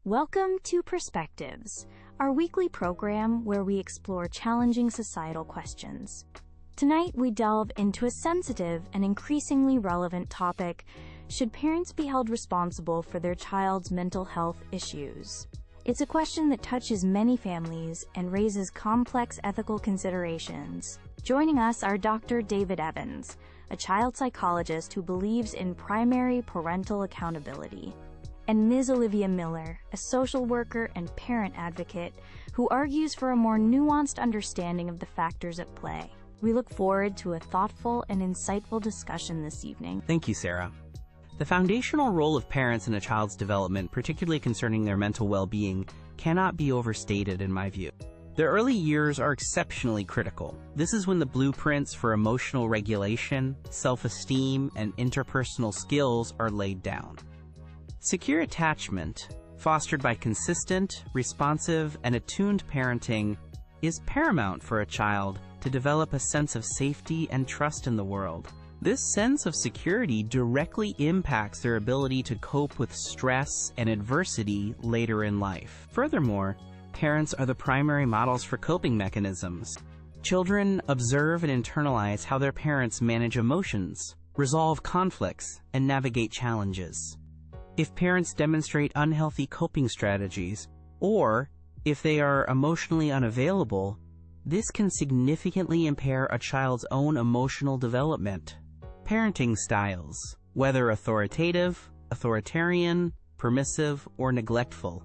Welcome to Perspectives, our weekly program where we explore challenging societal questions. Tonight, we delve into a sensitive and increasingly relevant topic: should parents be held responsible for their child's mental health issues? It's a question that touches many families and raises complex ethical considerations. Joining us are Dr. David Evans, a child psychologist who believes in primary parental accountability, and Ms. Olivia Miller, a social worker and parent advocate who argues for a more nuanced understanding of the factors at play. We look forward to a thoughtful and insightful discussion this evening. Thank you, Sarah. The foundational role of parents in a child's development, particularly concerning their mental well-being, cannot be overstated in my view. The early years are exceptionally critical. This is when the blueprints for emotional regulation, self-esteem, and interpersonal skills are laid down. Secure attachment, fostered by consistent, responsive, and attuned parenting, is paramount for a child to develop a sense of safety and trust in the world. This sense of security directly impacts their ability to cope with stress and adversity later in life. Furthermore, parents are the primary models for coping mechanisms. Children observe and internalize how their parents manage emotions, resolve conflicts, and navigate challenges. If parents demonstrate unhealthy coping strategies, or if they are emotionally unavailable, this can significantly impair a child's own emotional development. Parenting styles, whether authoritative, authoritarian, permissive, or neglectful,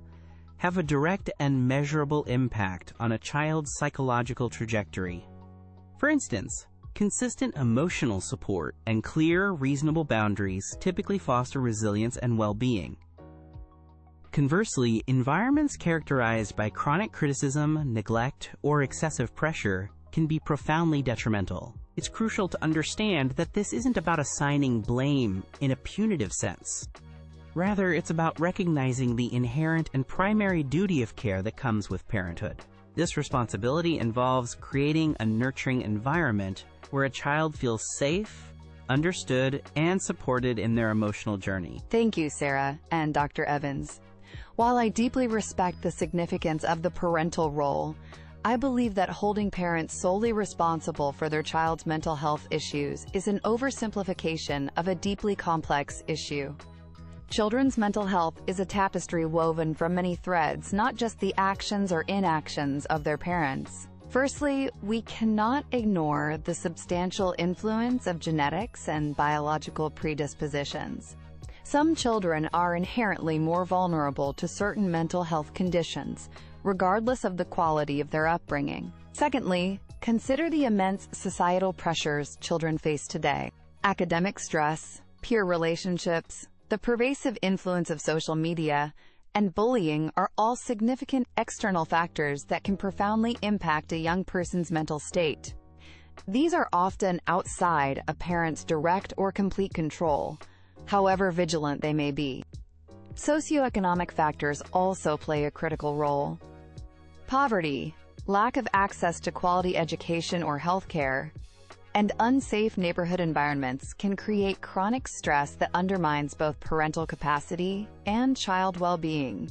have a direct and measurable impact on a child's psychological trajectory. For instance, consistent emotional support and clear, reasonable boundaries typically foster resilience and well-being. Conversely, environments characterized by chronic criticism, neglect, or excessive pressure can be profoundly detrimental. It's crucial to understand that this isn't about assigning blame in a punitive sense. Rather, it's about recognizing the inherent and primary duty of care that comes with parenthood. This responsibility involves creating a nurturing environment where a child feels safe, understood, and supported in their emotional journey. Thank you, Sarah and Dr. Evans. While I deeply respect the significance of the parental role, I believe that holding parents solely responsible for their child's mental health issues is an oversimplification of a deeply complex issue. Children's mental health is a tapestry woven from many threads, not just the actions or inactions of their parents. Firstly, we cannot ignore the substantial influence of genetics and biological predispositions. Some children are inherently more vulnerable to certain mental health conditions, regardless of the quality of their upbringing. Secondly, consider the immense societal pressures children face today. Academic stress, peer relationships, the pervasive influence of social media, and bullying are all significant external factors that can profoundly impact a young person's mental state. These are often outside a parent's direct or complete control, however vigilant they may be. Socioeconomic factors also play a critical role. Poverty, lack of access to quality education or healthcare, and unsafe neighborhood environments can create chronic stress that undermines both parental capacity and child well-being.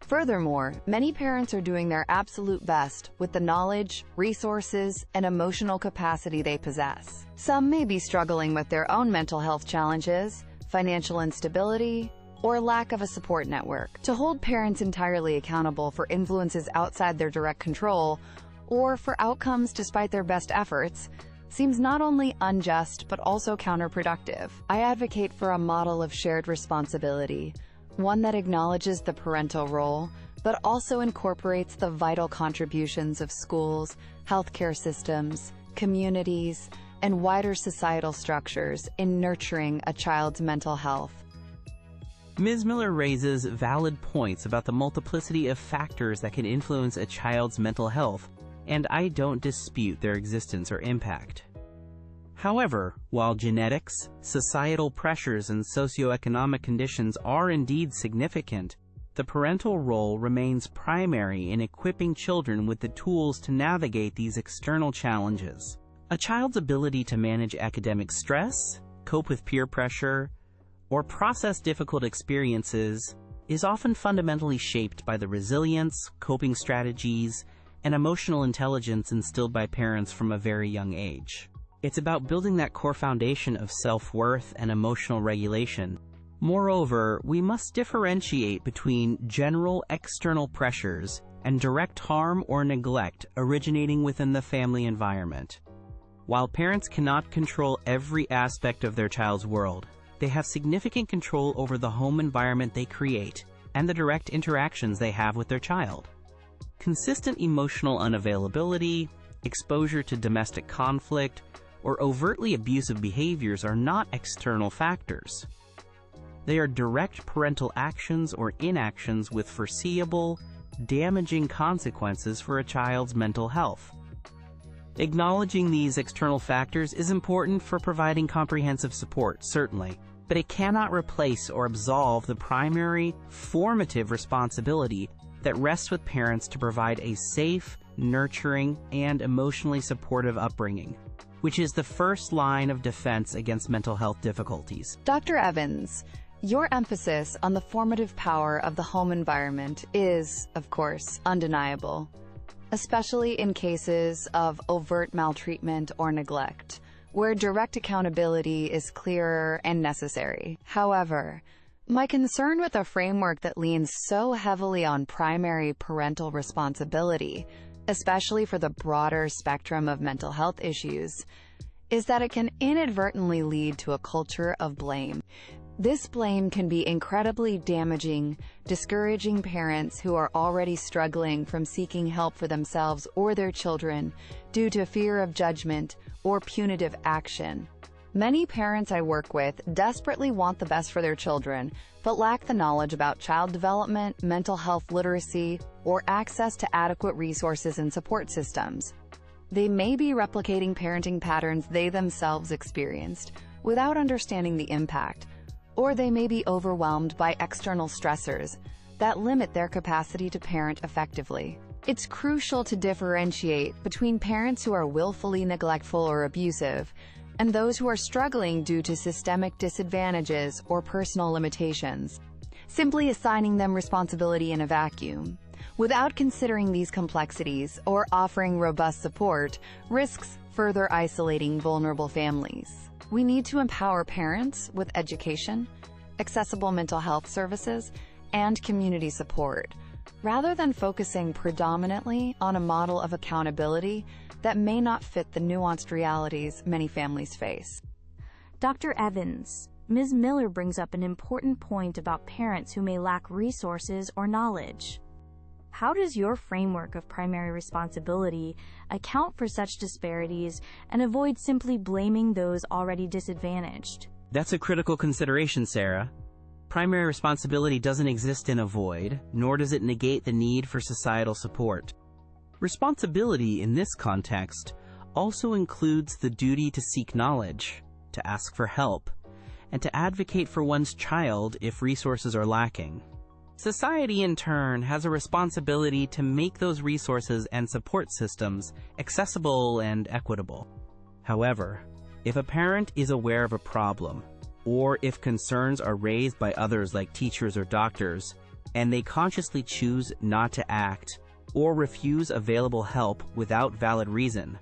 Furthermore, many parents are doing their absolute best with the knowledge, resources, and emotional capacity they possess. Some may be struggling with their own mental health challenges, financial instability, or lack of a support network. To hold parents entirely accountable for influences outside their direct control, or for outcomes despite their best efforts, seems not only unjust but also counterproductive. I advocate for a model of shared responsibility, one that acknowledges the parental role, but also incorporates the vital contributions of schools, healthcare systems, communities, and wider societal structures in nurturing a child's mental health. Ms. Miller raises valid points about the multiplicity of factors that can influence a child's mental health, and I don't dispute their existence or impact. However, while genetics, societal pressures, and socioeconomic conditions are indeed significant, the parental role remains primary in equipping children with the tools to navigate these external challenges. A child's ability to manage academic stress, cope with peer pressure, or process difficult experiences is often fundamentally shaped by the resilience, coping strategies, and emotional intelligence instilled by parents from a very young age. It's about building that core foundation of self-worth and emotional regulation. Moreover, we must differentiate between general external pressures and direct harm or neglect originating within the family environment. While parents cannot control every aspect of their child's world, they have significant control over the home environment they create and the direct interactions they have with their child. Consistent emotional unavailability, exposure to domestic conflict, or overtly abusive behaviors are not external factors. They are direct parental actions or inactions with foreseeable, damaging consequences for a child's mental health. Acknowledging these external factors is important for providing comprehensive support, certainly, but it cannot replace or absolve the primary, formative responsibility that rests with parents to provide a safe, nurturing, and emotionally supportive upbringing, which is the first line of defense against mental health difficulties. Dr. Evans, your emphasis on the formative power of the home environment is, of course, undeniable, especially in cases of overt maltreatment or neglect, where direct accountability is clearer and necessary. However, my concern with a framework that leans so heavily on primary parental responsibility, especially for the broader spectrum of mental health issues, is that it can inadvertently lead to a culture of blame. This blame can be incredibly damaging, discouraging parents who are already struggling from seeking help for themselves or their children due to fear of judgment or punitive action. Many parents I work with desperately want the best for their children, but lack the knowledge about child development, mental health literacy, or access to adequate resources and support systems. They may be replicating parenting patterns they themselves experienced without understanding the impact, or they may be overwhelmed by external stressors that limit their capacity to parent effectively. It's crucial to differentiate between parents who are willfully neglectful or abusive and those who are struggling due to systemic disadvantages or personal limitations. Simply assigning them responsibility in a vacuum, without considering these complexities or offering robust support, risks further isolating vulnerable families. We need to empower parents with education, accessible mental health services, and community support, rather than focusing predominantly on a model of accountability that may not fit the nuanced realities many families face. Dr. Evans, Ms. Miller brings up an important point about parents who may lack resources or knowledge. How does your framework of primary responsibility account for such disparities and avoid simply blaming those already disadvantaged? That's a critical consideration, Sarah. Primary responsibility doesn't exist in a void, nor does it negate the need for societal support. Responsibility in this context also includes the duty to seek knowledge, to ask for help, and to advocate for one's child if resources are lacking. Society, in turn, has a responsibility to make those resources and support systems accessible and equitable. However, if a parent is aware of a problem, or if concerns are raised by others like teachers or doctors, and they consciously choose not to act or refuse available help without valid reason,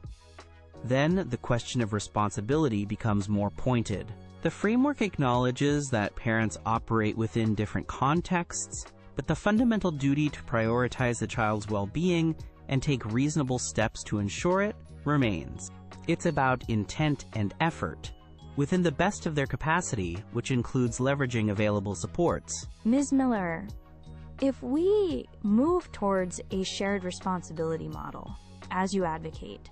then the question of responsibility becomes more pointed. The framework acknowledges that parents operate within different contexts, but the fundamental duty to prioritize the child's well-being and take reasonable steps to ensure it remains. It's about intent and effort, within the best of their capacity, which includes leveraging available supports. Ms. Miller, if we move towards a shared responsibility model, as you advocate,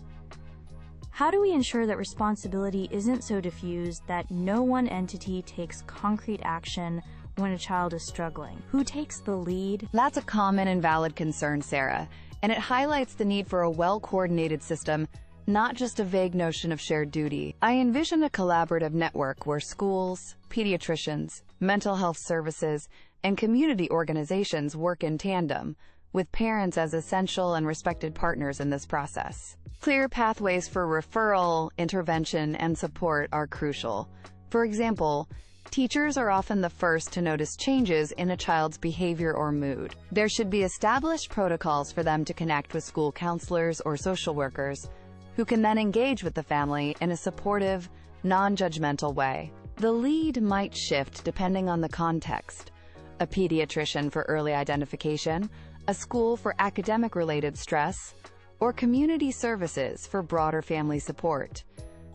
how do we ensure that responsibility isn't so diffused that no one entity takes concrete action when a child is struggling? Who takes the lead? That's a common and valid concern, Sarah, and it highlights the need for a well-coordinated system, not just a vague notion of shared duty. I envision a collaborative network where schools, pediatricians, mental health services, and community organizations work in tandem, with parents as essential and respected partners in this process. Clear pathways for referral, intervention, and support are crucial. For example, Teachers are often the first to notice changes in a child's behavior or mood. There should be established protocols for them to connect with school counselors or social workers, who can then engage with the family in a supportive, non-judgmental way. The lead might shift depending on the context: a pediatrician for early identification, a school for academic-related stress, or community services for broader family support.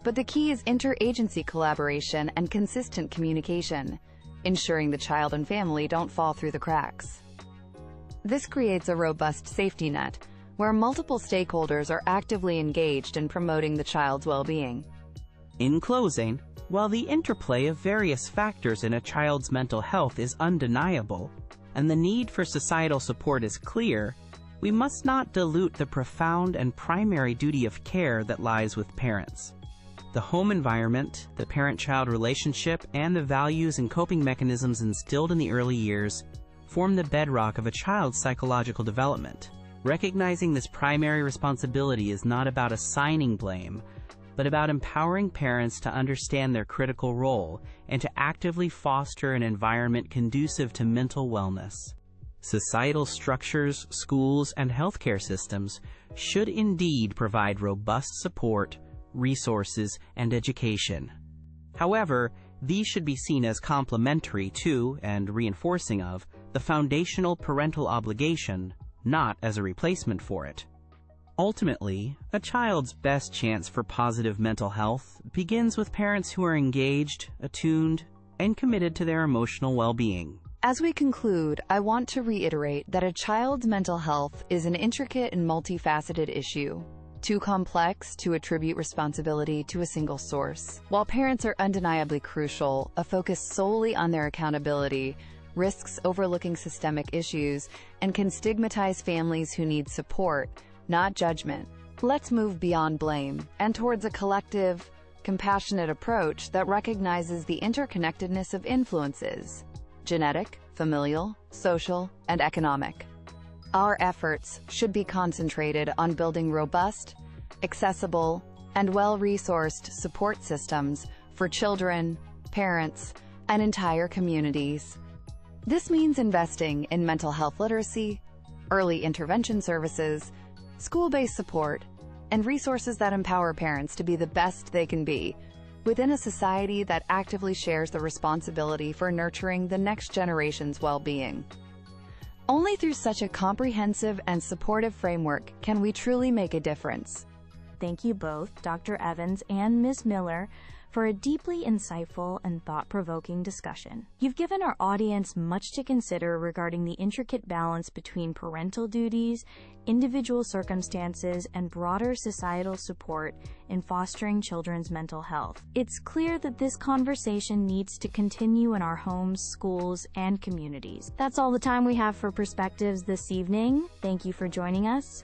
But the key is interagency collaboration and consistent communication, ensuring the child and family don't fall through the cracks. This creates a robust safety net, where multiple stakeholders are actively engaged in promoting the child's well-being. In closing, while the interplay of various factors in a child's mental health is undeniable, and the need for societal support is clear, we must not dilute the profound and primary duty of care that lies with parents. The home environment, the parent-child relationship, and the values and coping mechanisms instilled in the early years form the bedrock of a child's psychological development. Recognizing this primary responsibility is not about assigning blame, but about empowering parents to understand their critical role and to actively foster an environment conducive to mental wellness. Societal structures, schools, and healthcare systems should indeed provide robust support, resources, and education. However, these should be seen as complementary to and reinforcing of the foundational parental obligation, not as a replacement for it. Ultimately, a child's best chance for positive mental health begins with parents who are engaged, attuned, and committed to their emotional well-being. As we conclude, I want to reiterate that a child's mental health is an intricate and multifaceted issue, too complex to attribute responsibility to a single source. While parents are undeniably crucial, a focus solely on their accountability risks overlooking systemic issues and can stigmatize families who need support, not judgment. Let's move beyond blame and towards a collective, compassionate approach that recognizes the interconnectedness of influences: genetic, familial, social, and economic. Our efforts should be concentrated on building robust, accessible, and well-resourced support systems for children, parents, and entire communities. This means investing in mental health literacy, early intervention services, school-based support, and resources that empower parents to be the best they can be within a society that actively shares the responsibility for nurturing the next generation's well-being. Only through such a comprehensive and supportive framework can we truly make a difference. Thank you both, Dr. Evans and Ms. Miller, for a deeply insightful and thought-provoking discussion. You've given our audience much to consider regarding the intricate balance between parental duties, individual circumstances, and broader societal support in fostering children's mental health. It's clear that this conversation needs to continue in our homes, schools, and communities. That's all the time we have for Perspectives this evening. Thank you for joining us.